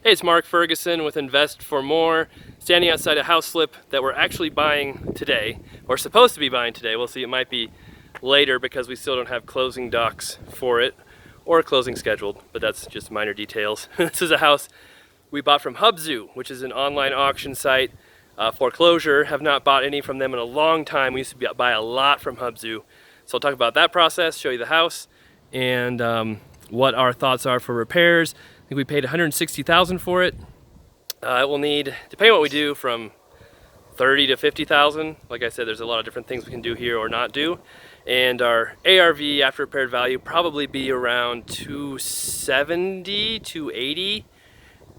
Hey, it's Mark Ferguson with Invest for More, standing outside a house flip that we're actually buying today, or supposed to be buying today. We'll see, it might be later because we still don't have closing docs for it, or closing scheduled, but that's just minor details. This is a house we bought from HUBZU, which is an online auction site. Foreclosure, have not bought any from them in a long time. We used to buy a lot from HUBZU. So I'll talk about that process, show you the house, and what our thoughts are for repairs. I think we paid $160,000 for it. It will need, depending on what we do, from $30,000 to $50,000. Like I said, there's a lot of different things we can do here or not do. And our ARV, after repaired value, probably be around $270,000 to $280,000.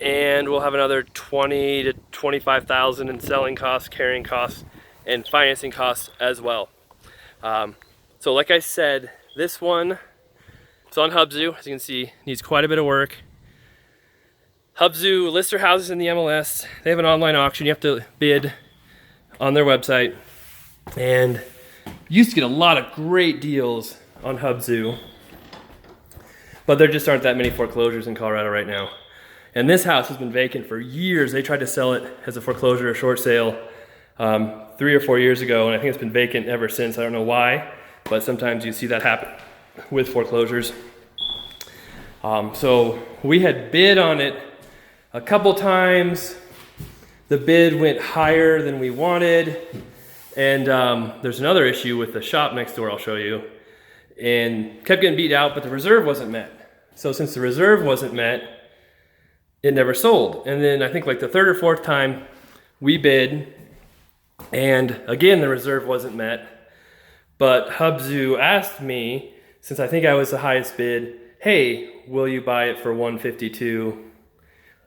And we'll have another $20,000 to $25,000 in selling costs, carrying costs, and financing costs as well. So like I said, this one, it's on HUBZU. As you can see, needs quite a bit of work. HUBZU lists their houses in the MLS. They have an online auction. You have to bid on their website. And you used to get a lot of great deals on HUBZU, but there just aren't that many foreclosures in Colorado right now. And this house has been vacant for years. They tried to sell it as a foreclosure or short sale 3 or 4 years ago, and I think it's been vacant ever since. I don't know why, but sometimes you see that happen with foreclosures. So we had bid on it a couple times. The bid went higher than we wanted, and there's another issue with the shop next door I'll show you, and kept getting beat out, but the reserve wasn't met. So since the reserve wasn't met, it never sold. And then I think like the third or fourth time we bid, and again the reserve wasn't met, but HUBZU asked me, since I think I was the highest bid, hey, will you buy it for $152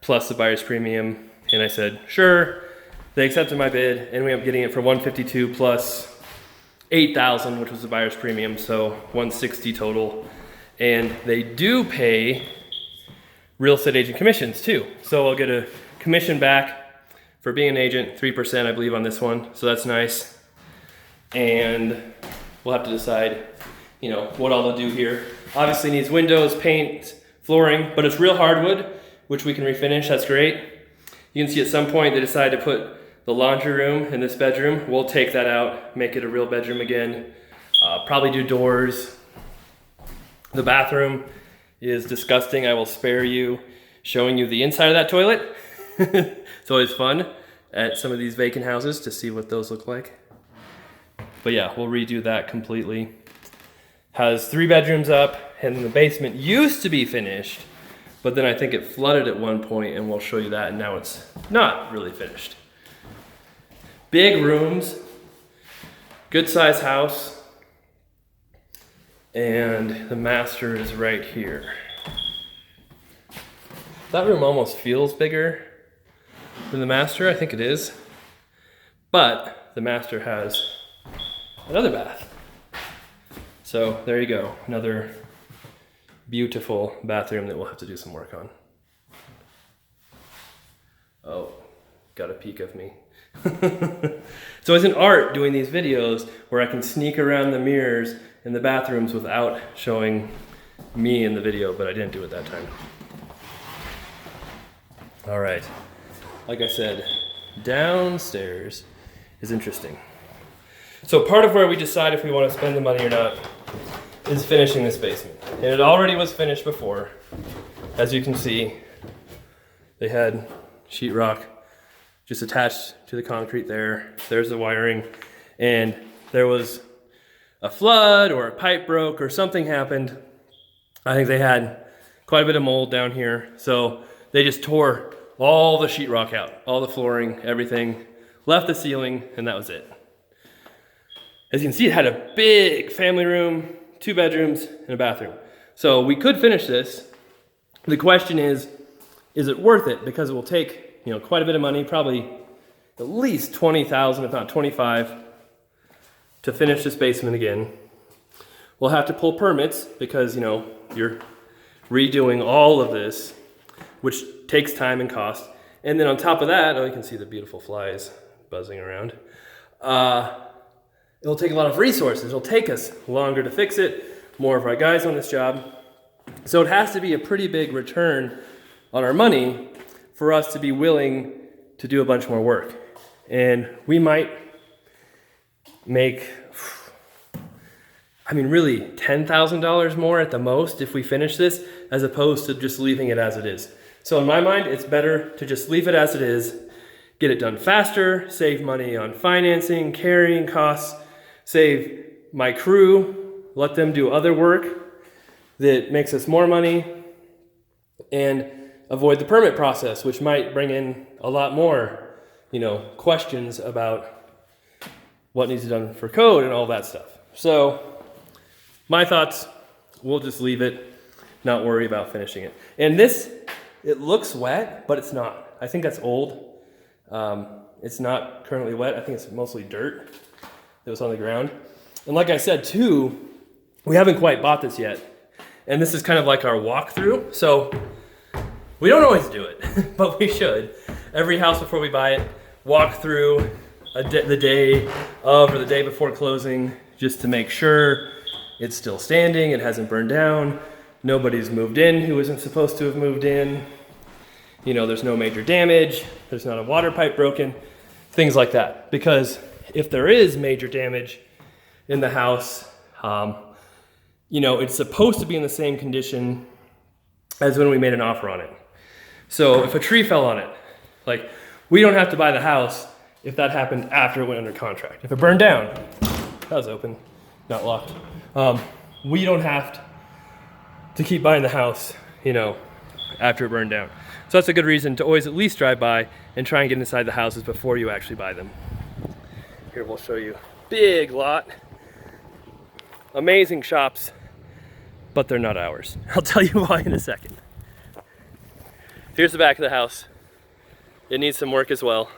plus the buyer's premium? And I said, sure. They accepted my bid, and we ended up getting it for $152 plus $8,000, which was the buyer's premium, so $160 total. And they do pay real estate agent commissions too. So I'll get a commission back for being an agent, 3% I believe on this one, so that's nice. And we'll have to decide, you know, what all to do here. Obviously needs windows, paint, flooring, but it's real hardwood, which we can refinish, that's great. You can see at some point they decided to put the laundry room in this bedroom. We'll take that out, make it a real bedroom again. Probably do doors. The bathroom is disgusting. I will spare you showing you the inside of that toilet. It's always fun at some of these vacant houses to see what those look like. But yeah, we'll redo that completely. Has 3 bedrooms up, and the basement used to be finished, but then I think it flooded at one point, and we'll show you that, and now it's not really finished. Big rooms, good size house, and the master is right here. That room almost feels bigger than the master, I think it is, but the master has another bath. So there you go, another beautiful bathroom that we'll have to do some work on. Oh, got a peek of me. So it's an art doing these videos where I can sneak around the mirrors in the bathrooms without showing me in the video, but I didn't do it that time. All right, like I said, downstairs is interesting. So part of where we decide if we want to spend the money or not is finishing this basement. And it already was finished before. As you can see, they had sheetrock just attached to the concrete there. There's the wiring. And there was a flood or a pipe broke or something happened. I think they had quite a bit of mold down here. So they just tore all the sheetrock out, all the flooring, everything, left the ceiling, and that was it. As you can see, it had a big family room, 2 bedrooms, and a bathroom. So we could finish this. The question is it worth it? Because it will take, you know, quite a bit of money, probably at least $20,000, if not $25,000, to finish this basement again. We'll have to pull permits because, you know, you're redoing all of this, which takes time and cost. And then on top of that, oh, you can see the beautiful flies buzzing around. It'll take a lot of resources. It'll take us longer to fix it, more of our guys on this job. So it has to be a pretty big return on our money for us to be willing to do a bunch more work. And we might make, I mean, really $10,000 more at the most if we finish this, as opposed to just leaving it as it is. So in my mind, it's better to just leave it as it is, get it done faster, save money on financing, carrying costs, save my crew, let them do other work that makes us more money, and avoid the permit process, which might bring in a lot more, questions about what needs to be done for code and all that stuff. So my thoughts, we'll just leave it, not worry about finishing it. And this, it looks wet, but it's not. I think that's old. It's not currently wet. I think it's mostly dirt that was on the ground. And like I said too, we haven't quite bought this yet. And this is kind of like our walkthrough. So we don't always do it, but we should. Every house before we buy it, walk through the day of or the day before closing, just to make sure it's still standing, it hasn't burned down, nobody's moved in who isn't supposed to have moved in, there's no major damage, there's not a water pipe broken, things like that. Because if there is major damage in the house, it's supposed to be in the same condition as when we made an offer on it. So if a tree fell on it, we don't have to buy the house if that happened after it went under contract. If it burned down, that was open, not locked. We don't have to keep buying the house, after it burned down. So that's a good reason to always at least drive by and try and get inside the houses before you actually buy them. Here, we'll show you. Big lot. Amazing shops, but they're not ours. I'll tell you why in a second. Here's the back of the house. It needs some work as well.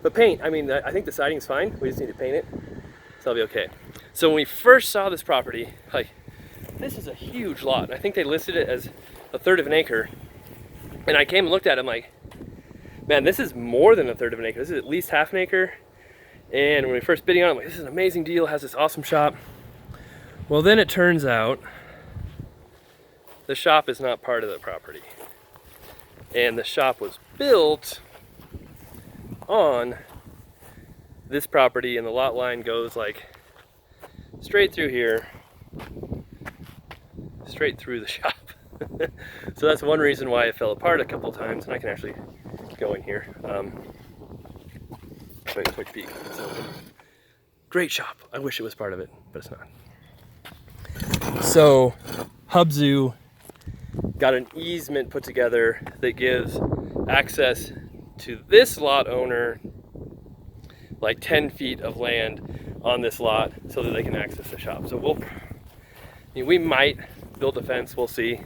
But paint, I think the siding's fine. We just need to paint it, so I'll be okay. So when we first saw this property, this is a huge lot. I think they listed it as 1/3 of an acre. And I came and looked at it, I'm like, man, this is more than 1/3 of an acre. This is at least 1/2 an acre. And when we first bidding on it, I'm like, this is an amazing deal, it has this awesome shop. Well, then it turns out the shop is not part of the property. And the shop was built on this property, and the lot line goes straight through here, straight through the shop. So that's one reason why it fell apart a couple times, and I can actually go in here. Show you a quick peek. It's open. Great shop. I wish it was part of it, but it's not. So HUBZU got an easement put together that gives access to this lot owner 10 feet of land on this lot so that they can access the shop. So we might build a fence, we'll see,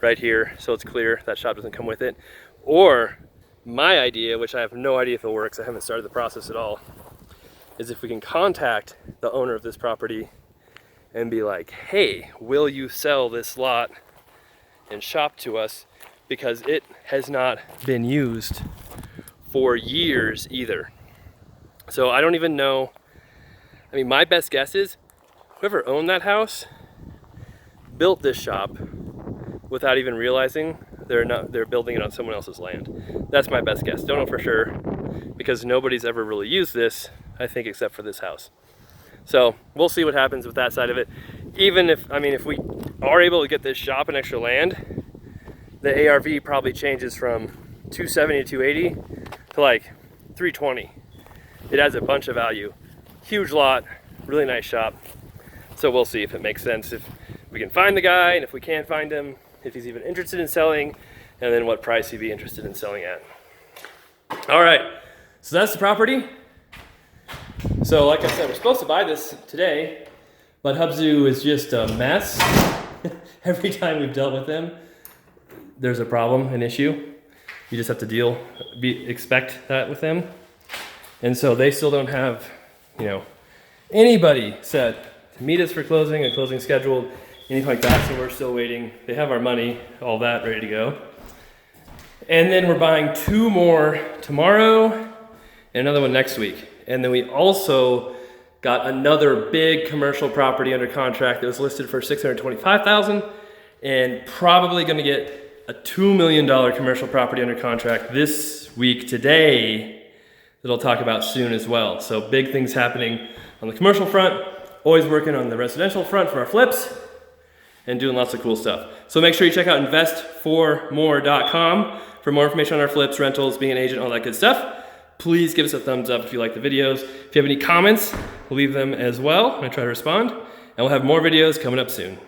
right here so it's clear that shop doesn't come with it. Or my idea, which I have no idea if it works, I haven't started the process at all, is if we can contact the owner of this property and be like, hey, will you sell this lot and shop to us, because it has not been used for years either. So I don't even know, my best guess is whoever owned that house built this shop without even realizing they're building it on someone else's land. That's my best guess. Don't know for sure, because nobody's ever really used this, I think, except for this house. So we'll see what happens with that side of it. Even if we are able to get this shop and extra land, the ARV probably changes from 270 to 280 to 320. It has a bunch of value. Huge lot, really nice shop. So we'll see if it makes sense, if we can find the guy, and if we can't find him, if he's even interested in selling, and then what price he'd be interested in selling at. All right, so that's the property. So like I said, we're supposed to buy this today, but HUBZU is just a mess. Every time we've dealt with them, there's a problem, an issue. You just have to expect that with them. And so they still don't have, anybody set to meet us for closing, a closing scheduled, anything like that. So we're still waiting. They have our money, all that ready to go. And then we're buying 2 more tomorrow and another one next week. And then we also got another big commercial property under contract that was listed for $625,000 and probably going to get a $2 million commercial property under contract this week today that I'll talk about soon as well. So big things happening on the commercial front, always working on the residential front for our flips and doing lots of cool stuff. So make sure you check out investformore.com for more information on our flips, rentals, being an agent, all that good stuff. Please give us a thumbs up if you like the videos. If you have any comments, leave them as well. I'm gonna try to respond. And we'll have more videos coming up soon.